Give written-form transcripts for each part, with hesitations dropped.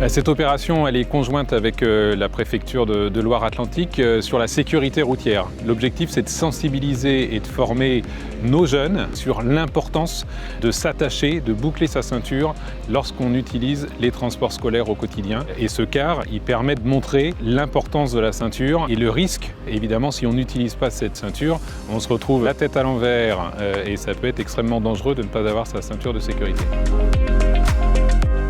Cette opération elle est conjointe avec la préfecture de Loire-Atlantique sur la sécurité routière. L'objectif c'est de sensibiliser et de former nos jeunes sur l'importance de s'attacher, de boucler sa ceinture lorsqu'on utilise les transports scolaires au quotidien. Et ce car, il permet de montrer l'importance de la ceinture et le risque, évidemment, si on n'utilise pas cette ceinture, on se retrouve la tête à l'envers et ça peut être extrêmement dangereux de ne pas avoir sa ceinture de sécurité.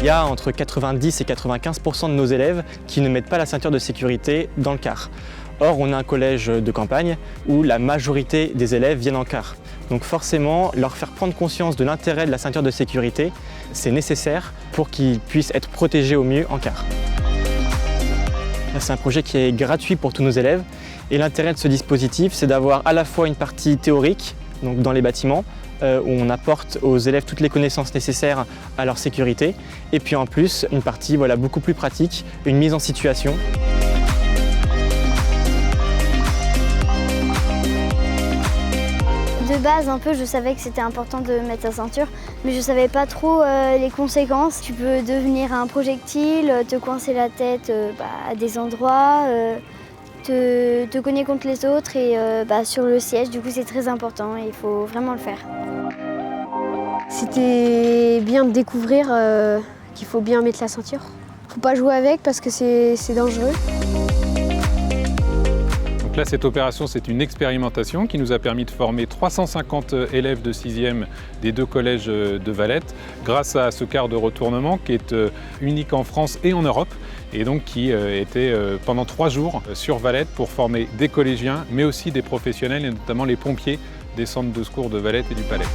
Il y a entre 90 et 95% de nos élèves qui ne mettent pas la ceinture de sécurité dans le car. Or, on a un collège de campagne où la majorité des élèves viennent en car. Donc forcément, leur faire prendre conscience de l'intérêt de la ceinture de sécurité, c'est nécessaire pour qu'ils puissent être protégés au mieux en car. C'est un projet qui est gratuit pour tous nos élèves et l'intérêt de ce dispositif, c'est d'avoir à la fois une partie théorique, donc dans les bâtiments, où on apporte aux élèves toutes les connaissances nécessaires à leur sécurité, et puis en plus une partie beaucoup plus pratique, une mise en situation. De base, je savais que c'était important de mettre sa ceinture, mais je ne savais pas trop les conséquences. Tu peux devenir un projectile, te coincer la tête à des endroits, te cogner contre les autres et sur le siège. Du coup, c'est très important et il faut vraiment le faire. C'était bien de découvrir qu'il faut bien mettre la ceinture. Faut pas jouer avec parce que c'est dangereux. Donc là, cette opération, c'est une expérimentation qui nous a permis de former 350 élèves de 6e des 2 collèges de Valette grâce à ce quart de retournement qui est unique en France et en Europe et donc qui était pendant 3 jours sur Valette pour former des collégiens mais aussi des professionnels et notamment les pompiers des centres de secours de Valette et du Palais.